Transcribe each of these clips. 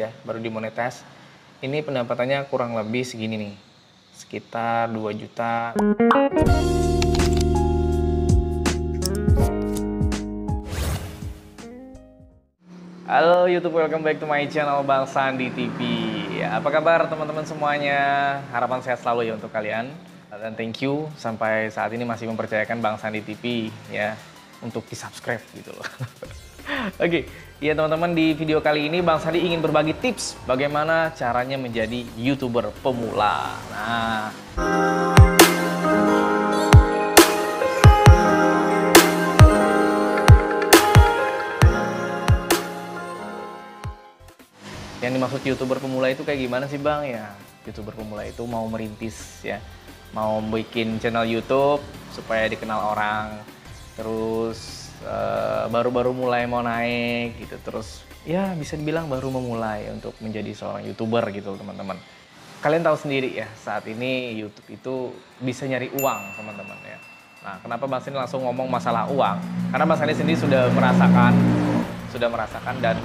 ya, baru dimonetize. Ini pendapatannya kurang lebih segini nih, sekitar 2 juta. Halo YouTube, welcome back to my channel Bang Sandi TV. Ya, apa kabar teman-teman semuanya? Harapan sehat selalu ya untuk kalian. Dan thank you sampai saat ini masih mempercayakan Bang Sandi TV ya untuk di-subscribe gitu loh. Oke, ya teman-teman, di video kali ini Bang Sandi ingin berbagi tips bagaimana caranya menjadi YouTuber pemula. Nah, yang dimaksud YouTuber pemula itu kayak gimana sih Bang? Ya, YouTuber pemula itu mau merintis ya, mau bikin channel YouTube supaya dikenal orang, terus baru-baru mulai mau naik gitu, terus ya bisa dibilang baru memulai untuk menjadi seorang YouTuber gitu teman-teman. Kalian tahu sendiri ya, saat ini YouTube itu bisa nyari uang teman-teman ya. Nah, kenapa Bang Sandi langsung ngomong masalah uang? Karena Bang Sandi sendiri sudah merasakan dan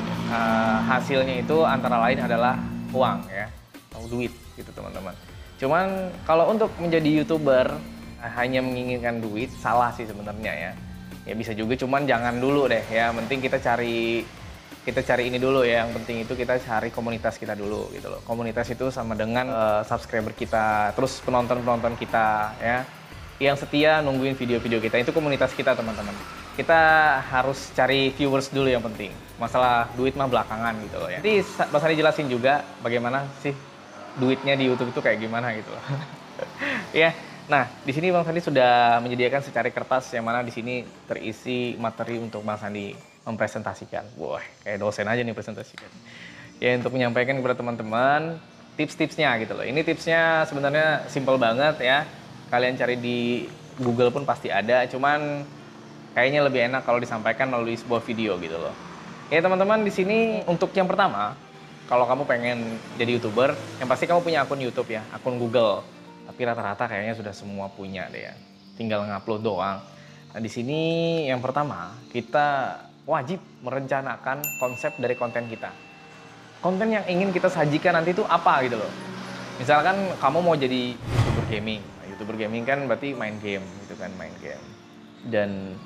hasilnya itu antara lain adalah uang ya, atau duit gitu teman-teman. Cuman kalau untuk menjadi YouTuber hanya menginginkan duit, salah sih sebenarnya ya. Ya bisa juga, cuman jangan dulu deh ya. Penting kita cari ini dulu ya. Yang penting itu kita cari komunitas kita dulu gitu loh. Komunitas itu sama dengan subscriber kita, terus penonton-penonton kita ya, yang setia nungguin video-video kita, itu komunitas kita teman-teman. Kita harus cari viewers dulu yang penting. Masalah duit mah belakangan gitu loh ya. Jadi Bang Sandi jelasin juga bagaimana sih duitnya di YouTube itu kayak gimana gitu loh. Ya. Nah, di sini Bang Sandi sudah menyediakan secari kertas yang mana di sini terisi materi untuk Bang Sandi mempresentasikan. Wah, kayak dosen aja nih presentasikan. Ya, untuk menyampaikan kepada teman-teman tips-tipsnya gitu loh. Ini tipsnya sebenarnya simple banget ya. Kalian cari di Google pun pasti ada, cuman kayaknya lebih enak kalau disampaikan melalui sebuah video gitu loh. Ya teman-teman, di sini untuk yang pertama, kalau kamu pengen jadi YouTuber, yang pasti kamu punya akun YouTube ya, akun Google. Tapi rata-rata kayaknya sudah semua punya deh ya. Tinggal ngupload doang. Nah, di sini yang pertama, kita wajib merencanakan konsep dari konten kita. Konten yang ingin kita sajikan nanti itu apa gitu loh. Misalkan kamu mau jadi YouTuber gaming. Nah, YouTuber gaming kan berarti main game gitu kan, main game. Dan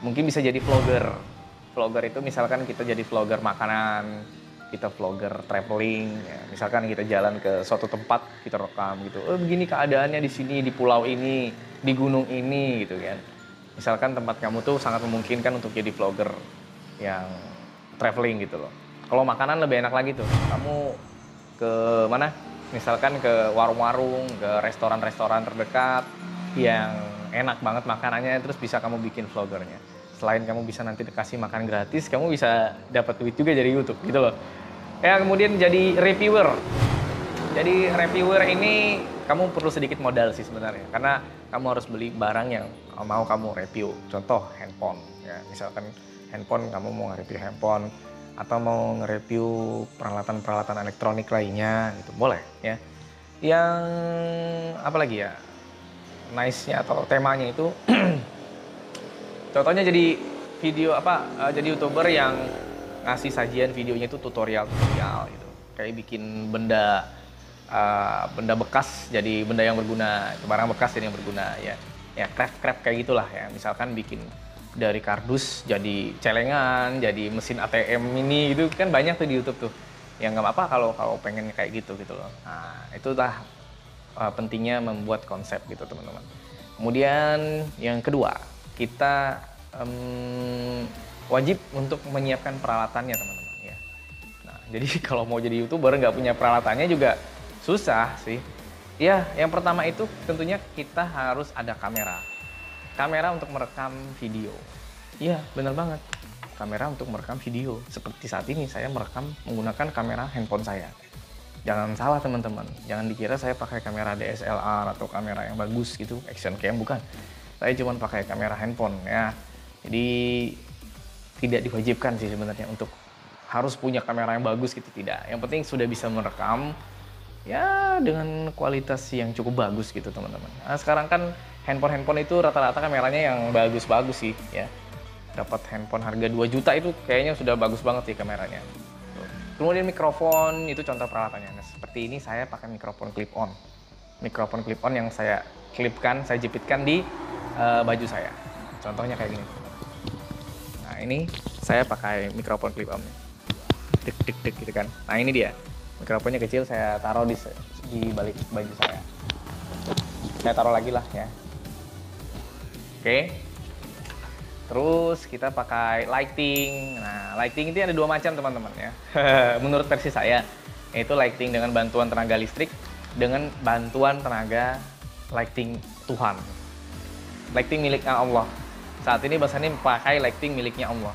mungkin bisa jadi vlogger. Vlogger itu misalkan kita jadi vlogger makanan, kita vlogger traveling, ya. Misalkan kita jalan ke suatu tempat, kita rekam gitu. Oh, begini keadaannya di sini, di pulau ini, di gunung ini gitu kan. Misalkan tempat kamu tuh sangat memungkinkan untuk jadi vlogger yang traveling gitu loh. Kalau makanan lebih enak lagi tuh. Kamu ke mana? Misalkan ke warung-warung, ke restoran-restoran terdekat yang enak banget makanannya, terus bisa kamu bikin vloggernya. Selain kamu bisa nanti dikasih makan gratis, kamu bisa dapat duit juga dari YouTube gitu loh. Ya, kemudian jadi reviewer. Jadi reviewer ini kamu perlu sedikit modal sih sebenarnya, karena kamu harus beli barang yang mau kamu review. Contoh handphone ya, misalkan handphone, kamu mau nge-review handphone atau mau nge-review peralatan-peralatan elektronik lainnya gitu, boleh ya. Yang apa lagi ya, nice-nya atau temanya itu contohnya jadi video jadi YouTuber yang ngasih sajian videonya itu tutorial gitu. Kayak bikin benda bekas jadi benda yang berguna, barang bekas jadi yang berguna ya. Ya, craft kayak gitulah ya. Misalkan bikin dari kardus jadi celengan, jadi mesin ATM mini gitu kan, banyak tuh di YouTube tuh. Yang nggak apa-apa kalau pengen kayak gitu loh. Nah, itulah pentingnya membuat konsep gitu teman-teman. Kemudian yang kedua, kita wajib untuk menyiapkan peralatannya teman-teman ya. Nah, jadi kalau mau jadi YouTuber nggak punya peralatannya juga susah sih. Ya, yang pertama itu tentunya kita harus ada kamera. Kamera untuk merekam video. Iya, benar banget. Kamera untuk merekam video. Seperti saat ini saya merekam menggunakan kamera handphone saya. Jangan salah teman-teman. Jangan dikira saya pakai kamera DSLR atau kamera yang bagus gitu, action cam, bukan. Saya cuma pakai kamera handphone ya. Jadi tidak diwajibkan sih sebenarnya untuk harus punya kamera yang bagus gitu, tidak. Yang penting sudah bisa merekam ya dengan kualitas yang cukup bagus gitu teman-teman. Nah, sekarang kan handphone itu rata-rata kameranya yang bagus-bagus sih ya. Dapat handphone harga 2 juta itu kayaknya sudah bagus banget sih kameranya. Kemudian mikrofon itu contoh peralatannya. Nah, seperti ini saya pakai mikrofon clip-on. Mikrofon clip-on yang saya klipkan, saya jepitkan di baju saya. Contohnya kayak gini. Nah, ini saya pakai mikrofon clip-on. Dek dek dek gitu kan. Nah, ini dia. Mikrofonnya kecil, saya taruh di balik baju saya. Saya taruh lagi lah ya. Oke. Terus kita pakai lighting. Nah, lighting itu ada dua macam teman-teman ya. Menurut versi saya, yaitu lighting dengan bantuan tenaga listrik dengan bantuan tenaga lighting Tuhan. Lighting miliknya Allah. Saat ini bahasanya pakai lighting miliknya Allah.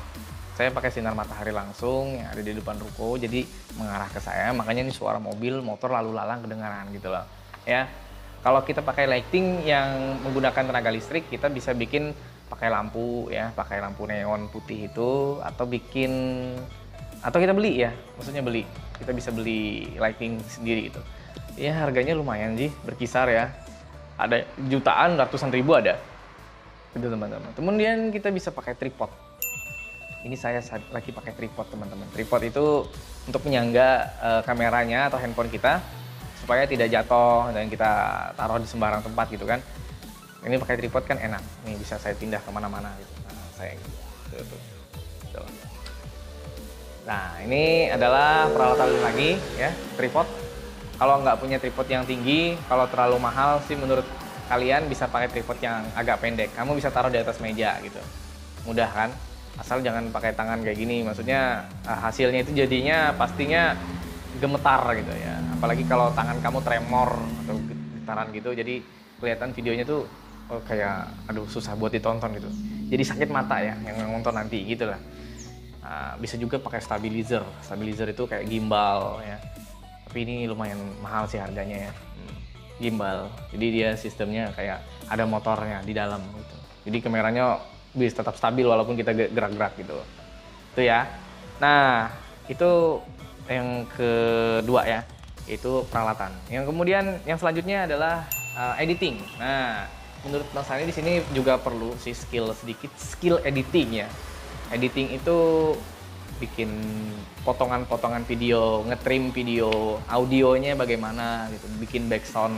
Saya pakai sinar matahari langsung yang ada di depan ruko, jadi mengarah ke saya. Makanya ini suara mobil, motor lalu lalang kedengaran gitu loh. Ya. Kalau kita pakai lighting yang menggunakan tenaga listrik, kita bisa bikin pakai lampu ya, pakai lampu neon putih itu, atau kita beli ya, maksudnya beli. Kita bisa beli lighting sendiri gitu. Ya harganya lumayan sih, berkisar ya. Ada jutaan, ratusan ribu ada. Gitu teman-teman. Kemudian kita bisa pakai tripod. Ini saya lagi pakai tripod teman-teman. Tripod itu untuk menyangga kameranya atau handphone kita supaya tidak jatuh dan kita taruh di sembarang tempat gitu kan. Ini pakai tripod kan enak. Ini bisa saya pindah kemana-mana gitu. Nah, saya gitu. Tuh. Nah, ini adalah peralatan lagi ya, tripod. Kalau nggak punya tripod yang tinggi, kalau terlalu mahal sih menurut kalian bisa pakai tripod yang agak pendek. Kamu bisa taruh di atas meja gitu. Mudah kan? Asal jangan pakai tangan kayak gini. Maksudnya hasilnya itu jadinya pastinya gemetar gitu ya. Apalagi kalau tangan kamu tremor atau getaran gitu, jadi kelihatan videonya tuh kayak aduh susah buat ditonton gitu. Jadi sakit mata ya yang nonton nanti gitu lah. Bisa juga pakai stabilizer. Stabilizer itu kayak gimbal ya. Tapi ini lumayan mahal sih harganya ya. Gimbal. Jadi dia sistemnya kayak ada motornya di dalam gitu. Jadi kameranya bisa tetap stabil walaupun kita gerak-gerak gitu. Itu ya. Nah, itu yang kedua ya, itu peralatan. Yang kemudian yang selanjutnya adalah editing. Nah, menurut Bang Sani di sini juga perlu sih skill editing ya. Editing itu bikin potongan-potongan video, ngetrim video, audionya bagaimana gitu, bikin background,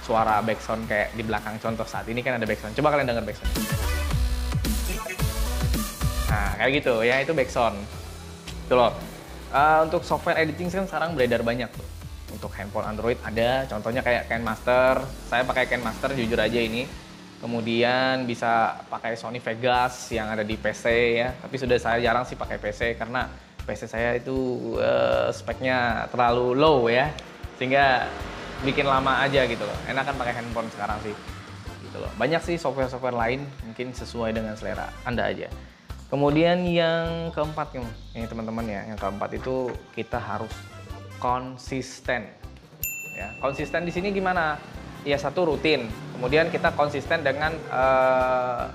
suara background kayak di belakang contoh saat ini kan ada background. Coba kalian dengar background. Nah, kayak gitu ya, itu background. Itu loh. Untuk software editing kan sekarang beredar banyak tuh. Untuk handphone Android ada, contohnya kayak KineMaster. Saya pakai KineMaster jujur aja ini. Kemudian bisa pakai Sony Vegas yang ada di PC ya. Tapi sudah saya jarang sih pakai PC karena PC saya itu speknya terlalu low ya. Sehingga bikin lama aja gitu loh. Enakan pakai handphone sekarang sih. Gitu loh. Banyak sih software-software lain mungkin sesuai dengan selera Anda aja. Kemudian yang keempat nih teman-teman ya, yang keempat itu kita harus konsisten. Ya, konsisten di sini gimana? Ya satu rutin, kemudian kita konsisten dengan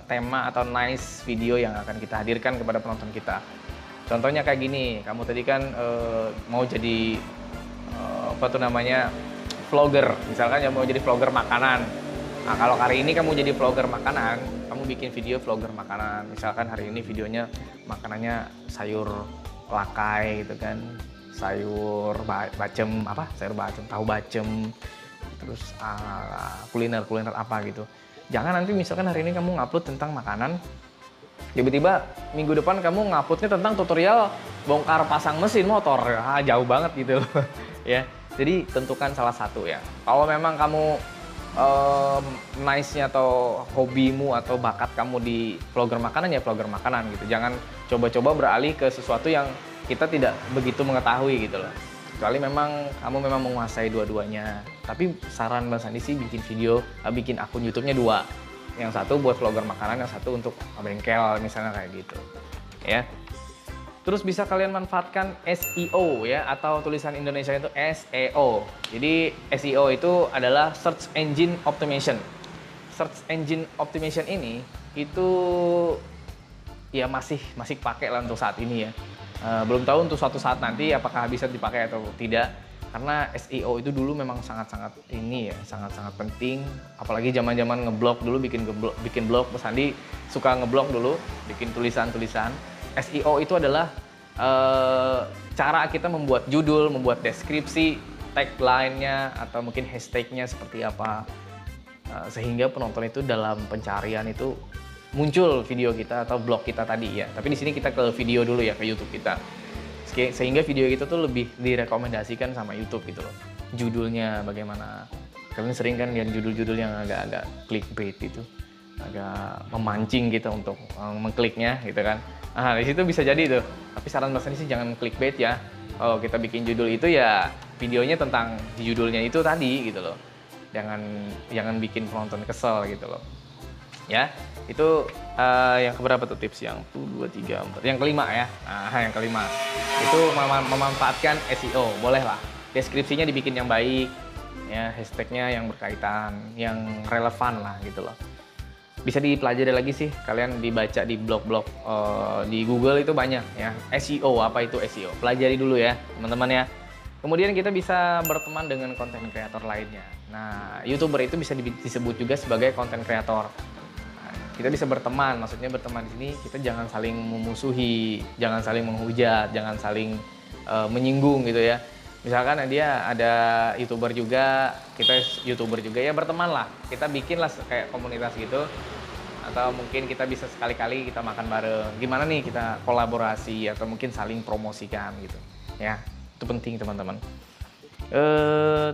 tema atau nice video yang akan kita hadirkan kepada penonton kita. Contohnya kayak gini, kamu tadi kan mau jadi vlogger, misalkan ya mau jadi vlogger makanan. Nah, kalau hari ini kamu jadi vlogger makanan, kamu bikin video vlogger makanan. Misalkan hari ini videonya makanannya sayur lakai gitu kan. Sayur bacem, tahu bacem. Terus kuliner apa gitu. Jangan nanti misalkan hari ini kamu ngupload tentang makanan, tiba-tiba minggu depan kamu nguploadnya tentang tutorial bongkar pasang mesin motor. Jauh banget gitu loh. Ya. Jadi tentukan salah satu ya. Kalau memang kamu nice-nya atau hobimu atau bakat kamu di vlogger makanan ya vlogger makanan gitu. Jangan coba-coba beralih ke sesuatu yang kita tidak begitu mengetahui gitu loh. Kecuali memang kamu memang menguasai dua-duanya. Tapi saran Bang Sandi sih bikin akun YouTube-nya dua. Yang satu buat vlogger makanan, yang satu untuk bengkel misalnya kayak gitu. Ya. Terus bisa kalian manfaatkan SEO ya, atau tulisan Indonesia itu SEO. Jadi SEO itu adalah Search Engine Optimization. Search Engine Optimization ini itu ya masih pakai lah untuk saat ini ya. Belum tahu untuk suatu saat nanti apakah bisa dipakai atau tidak. Karena SEO itu dulu memang sangat-sangat penting. Apalagi zaman-zaman ngeblog dulu, bikin blog. Mas Andi suka ngeblog dulu, bikin tulisan-tulisan. SEO itu adalah cara kita membuat judul, membuat deskripsi, tagline-nya, atau mungkin hashtag-nya seperti apa. Sehingga penonton itu dalam pencarian itu muncul video kita atau blog kita tadi ya. Tapi di sini kita ke video dulu ya, ke YouTube kita. Sehingga video kita tuh lebih direkomendasikan sama YouTube gitu loh. Judulnya bagaimana. Kalian sering kan lihat judul-judul yang agak-agak clickbait itu. Agak memancing kita untuk mengkliknya gitu kan. Nah, di situ bisa jadi tuh. Tapi saran Mas Sandi sih jangan clickbait ya. Kalau kita bikin judul itu ya videonya tentang di judulnya itu tadi gitu loh. Jangan bikin penonton kesel gitu loh. Ya, itu yang keberapa tuh tips? Yang 1, 2, 3, 4. Yang kelima ya. Nah, yang kelima. Itu memanfaatkan SEO. Boleh lah. Deskripsinya dibikin yang baik. Ya, hashtagnya yang berkaitan, yang relevan lah gitu loh. Bisa dipelajari lagi sih, kalian dibaca di blog-blog di Google itu banyak ya. SEO, apa itu SEO? Pelajari dulu ya teman-teman ya. Kemudian kita bisa berteman dengan konten kreator lainnya. Nah, YouTuber itu bisa disebut juga sebagai konten kreator. Nah, kita bisa berteman, maksudnya berteman di sini kita jangan saling memusuhi, jangan saling menghujat, jangan saling menyinggung gitu ya. Misalkan dia ada YouTuber juga, kita YouTuber juga, ya berteman lah. Kita bikinlah kayak komunitas gitu. Atau mungkin kita bisa sekali-kali kita makan bareng. Gimana nih kita kolaborasi atau mungkin saling promosikan gitu. Ya. Itu penting teman-teman.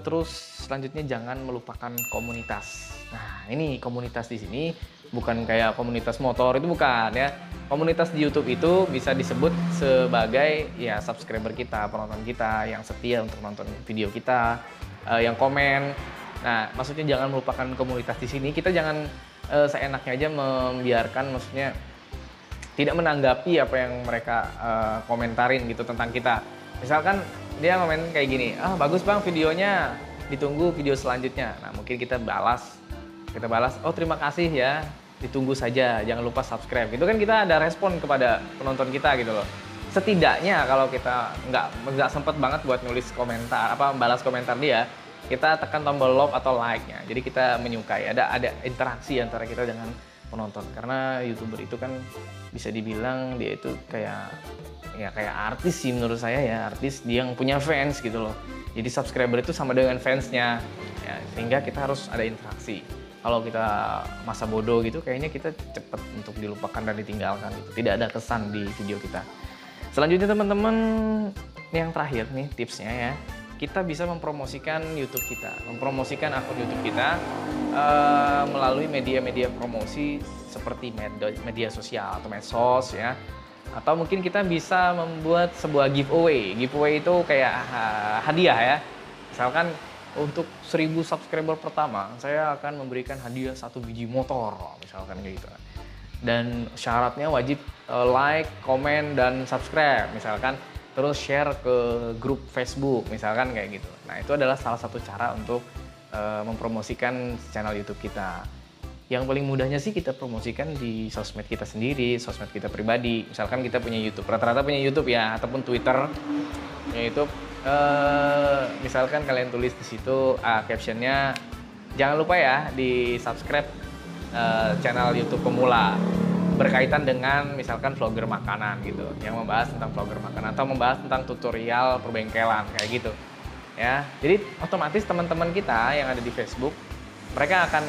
Terus selanjutnya jangan melupakan komunitas. Nah ini komunitas di sini bukan kayak komunitas motor, itu bukan ya. Komunitas di YouTube itu bisa disebut sebagai ya subscriber kita, penonton kita yang setia untuk nonton video kita, yang komen. Nah maksudnya jangan melupakan komunitas di sini. Kita jangan seenaknya aja membiarkan, maksudnya tidak menanggapi apa yang mereka komentarin gitu tentang kita. Misalkan dia komen kayak gini, bagus bang videonya, ditunggu video selanjutnya. Nah mungkin kita balas, oh terima kasih ya, ditunggu saja, jangan lupa subscribe. Itu kan kita ada respon kepada penonton kita gitu loh. Setidaknya kalau kita nggak sempet banget buat nulis komentar, balas komentar dia, kita tekan tombol love atau like-nya. Jadi kita menyukai, ada interaksi antara kita dengan penonton. Karena YouTuber itu kan bisa dibilang dia itu kayak artis sih menurut saya ya, artis dia yang punya fans gitu loh. Jadi subscriber itu sama dengan fansnya ya, sehingga kita harus ada interaksi. Kalau kita masa bodoh gitu kayaknya kita cepet untuk dilupakan dan ditinggalkan gitu. Tidak ada kesan di video kita. Selanjutnya teman-teman, yang terakhir nih tipsnya ya, kita bisa mempromosikan YouTube kita, mempromosikan akun YouTube kita melalui media-media promosi seperti media sosial atau medsos ya. Atau mungkin kita bisa membuat sebuah giveaway. Giveaway itu kayak hadiah ya. Misalkan untuk 1000 subscriber pertama, saya akan memberikan hadiah 1 biji motor, misalkan gitu. Dan syaratnya wajib like, komen, dan subscribe, misalkan. Terus share ke grup Facebook, misalkan kayak gitu. Nah itu adalah salah satu cara untuk mempromosikan channel YouTube kita. Yang paling mudahnya sih kita promosikan di sosmed kita sendiri, sosmed kita pribadi. Misalkan kita punya YouTube, rata-rata punya YouTube ya, ataupun Twitter. Ya YouTube, misalkan kalian tulis di situ captionnya, jangan lupa ya di subscribe channel YouTube pemula berkaitan dengan misalkan vlogger makanan gitu, yang membahas tentang vlogger makanan atau membahas tentang tutorial perbengkelan kayak gitu. Ya, jadi otomatis teman-teman kita yang ada di Facebook, mereka akan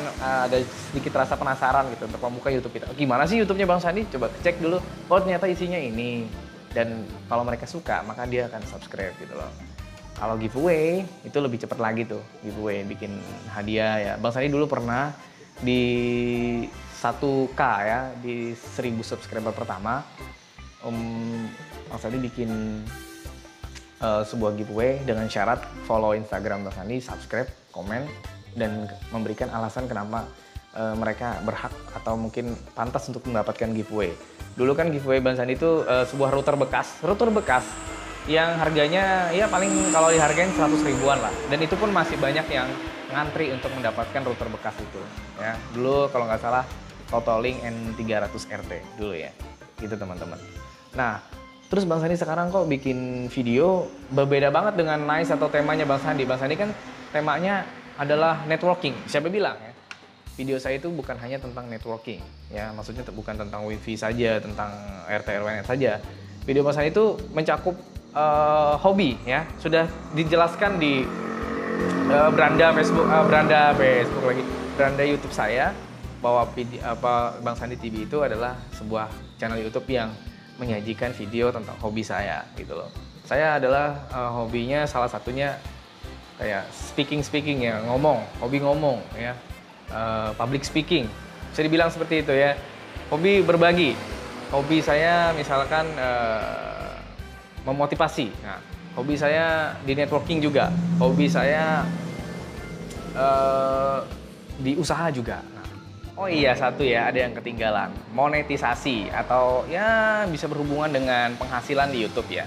ada sedikit rasa penasaran gitu untuk membuka YouTube kita. Gimana sih YouTube-nya Bang Sandi? Coba cek dulu. Oh ternyata isinya ini. Dan kalau mereka suka, maka dia akan subscribe gitu loh. Kalau giveaway, itu lebih cepat lagi tuh. Giveaway, bikin hadiah ya. Bang Sandi dulu pernah di 1K ya, di 1000 subscriber pertama. Bang Sandi bikin sebuah giveaway dengan syarat follow Instagram Bang Sandi, subscribe, komen, dan memberikan alasan kenapa mereka berhak atau mungkin pantas untuk mendapatkan giveaway. Dulu kan giveaway Bang Sandi itu sebuah router bekas yang harganya ya paling kalau dihargain 100 ribuan lah. Dan itu pun masih banyak yang ngantri untuk mendapatkan router bekas itu. Ya, dulu kalau nggak salah Totolink N300 RT dulu ya, gitu teman-teman. Nah, terus Bang Sandi sekarang kok bikin video berbeda banget dengan Nice atau temanya Bang Sandi. Bang Sandi kan temanya adalah networking. Siapa bilang ya? Video saya itu bukan hanya tentang networking, ya maksudnya bukan tentang wifi saja, tentang RT RW saja. Video Bang Sandi itu mencakup hobi ya. Sudah dijelaskan di beranda YouTube saya bahwa Bang Sandi TV itu adalah sebuah channel YouTube yang menyajikan video tentang hobi saya gitu loh. Saya adalah hobinya salah satunya kayak speaking ya, hobi ngomong ya, public speaking. Bisa dibilang seperti itu ya. Hobi berbagi. Hobi saya misalkan memotivasi. Nah, hobi saya di networking juga. Hobi saya di usaha juga. Nah, oh iya, satu ya, ada yang ketinggalan. Monetisasi atau ya bisa berhubungan dengan penghasilan di YouTube ya.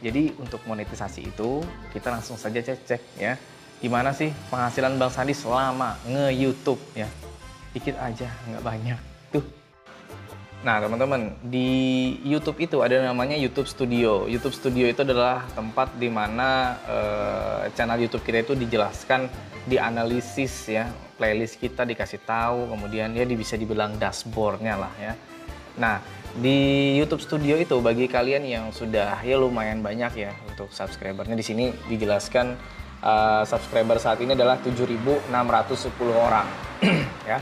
Jadi untuk monetisasi itu kita langsung saja cek ya. Gimana sih penghasilan Bang Sandi selama nge-YouTube ya? Dikit aja, nggak banyak. Tuh. Nah teman-teman, di YouTube itu ada namanya YouTube Studio. YouTube Studio itu adalah tempat di mana channel YouTube kita itu dijelaskan, dianalisis ya, playlist kita dikasih tahu, kemudian ya bisa dibilang dashboardnya lah ya. Nah di YouTube Studio itu bagi kalian yang sudah ya lumayan banyak ya untuk subscribernya, di sini dijelaskan subscriber saat ini adalah 7.610 orang ya.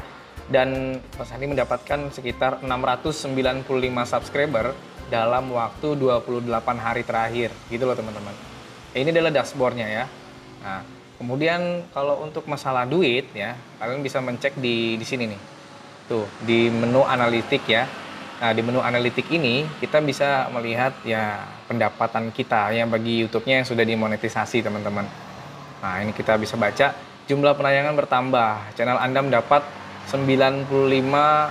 Dan Mas Sandi mendapatkan sekitar 695 subscriber dalam waktu 28 hari terakhir gitu loh teman-teman. Ini adalah dashboardnya ya. Nah, kemudian kalau untuk masalah duit ya, kalian bisa mencek di sini nih. Tuh, di menu analitik ya. Nah, di menu analitik ini kita bisa melihat ya pendapatan kita yang bagi YouTube-nya yang sudah dimonetisasi teman-teman. Nah, ini kita bisa baca jumlah penayangan bertambah. Channel Anda mendapat 95.668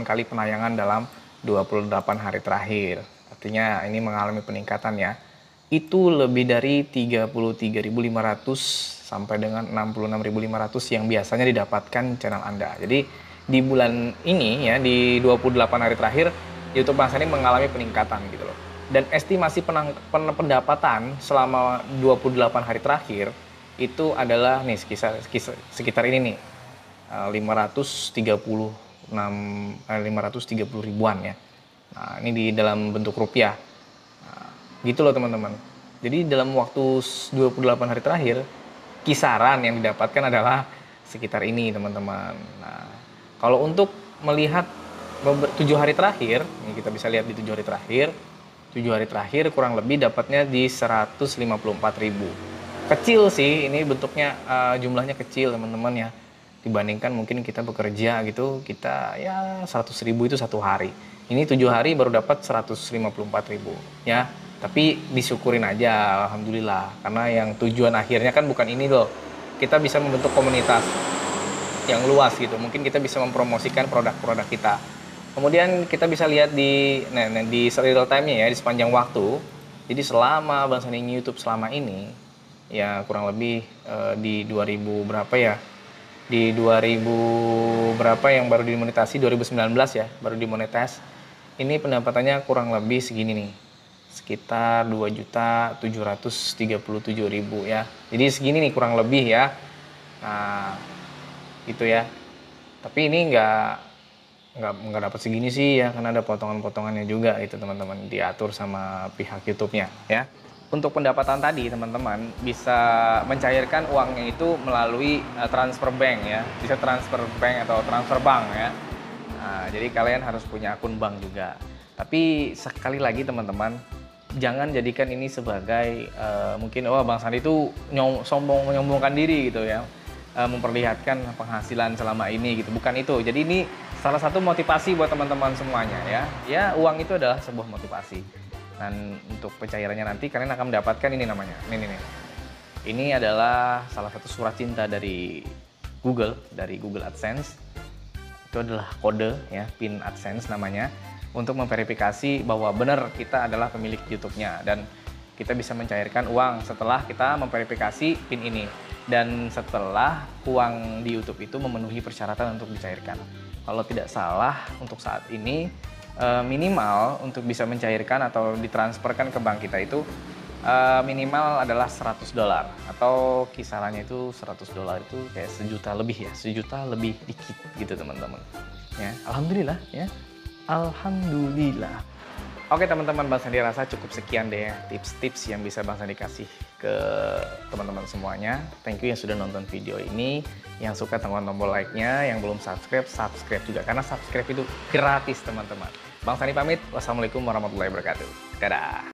kali penayangan dalam 28 hari terakhir. Artinya ini mengalami peningkatan ya. Itu lebih dari 33.500 sampai dengan 66.500 yang biasanya didapatkan channel Anda. Jadi di bulan ini ya, di 28 hari terakhir YouTube Bang Sandi mengalami peningkatan gitu loh. Dan estimasi pendapatan selama 28 hari terakhir itu adalah nih sekitar ini nih 530 ribuan ya. Nah, ini di dalam bentuk rupiah. Nah, gitu loh teman-teman. Jadi dalam waktu 28 hari terakhir kisaran yang didapatkan adalah sekitar ini teman-teman. Nah, kalau untuk melihat 7 hari terakhir, ini kita bisa lihat di 7 hari terakhir. 7 hari terakhir kurang lebih dapatnya di 154.000. Kecil sih, ini bentuknya jumlahnya kecil teman-teman ya. Dibandingkan mungkin kita bekerja gitu, kita ya 100.000 itu satu hari. Ini 7 hari baru dapat 154.000 ya. Tapi disyukurin aja, alhamdulillah. Karena yang tujuan akhirnya kan bukan ini loh. Kita bisa membentuk komunitas yang luas gitu. Mungkin kita bisa mempromosikan produk-produk kita. Kemudian kita bisa lihat di real time-nya ya, di sepanjang waktu. Jadi selama Bang Sandi YouTube selama ini ya kurang lebih di 2000 berapa ya? Di 2000 berapa yang baru dimonetasi, 2019 ya, baru dimonetas. Ini pendapatannya kurang lebih segini nih. Sekitar 2.737.000 ya. Jadi segini nih kurang lebih ya. Nah, gitu ya. Tapi ini nggak dapat segini sih ya, karena ada potongan-potongannya juga itu teman-teman, diatur sama pihak YouTube-nya ya. Untuk pendapatan tadi teman-teman bisa mencairkan uangnya itu melalui transfer bank ya, bisa transfer bank atau transfer bank ya. Nah, jadi kalian harus punya akun bank juga. Tapi sekali lagi teman-teman, jangan jadikan ini sebagai mungkin Bang Sandi itu menyombongkan diri gitu ya, memperlihatkan penghasilan selama ini gitu. Bukan itu. Jadi ini salah satu motivasi buat teman-teman semuanya ya. Ya, uang itu adalah sebuah motivasi. Dan untuk pencairannya nanti kalian akan mendapatkan ini namanya. Ini adalah salah satu surat cinta dari Google AdSense. Itu adalah kode ya, PIN AdSense namanya, untuk memverifikasi bahwa benar kita adalah pemilik YouTube-nya, dan kita bisa mencairkan uang setelah kita memverifikasi PIN ini dan setelah uang di YouTube itu memenuhi persyaratan untuk dicairkan. Kalau tidak salah untuk saat ini minimal untuk bisa mencairkan atau ditransferkan ke bank kita itu minimal adalah $100 atau kisarannya itu $100 itu kayak sejuta lebih ya, sejuta lebih dikit gitu teman-teman ya. Alhamdulillah ya, alhamdulillah. Oke teman-teman, Bang Sandi rasa cukup sekian deh tips-tips yang bisa Bang Sandi kasih ke teman-teman semuanya. Thank you yang sudah nonton video ini. Yang suka tekan tombol like-nya, yang belum subscribe, subscribe juga. Karena subscribe itu gratis teman-teman. Bang Sandi pamit, wassalamualaikum warahmatullahi wabarakatuh. Dadah!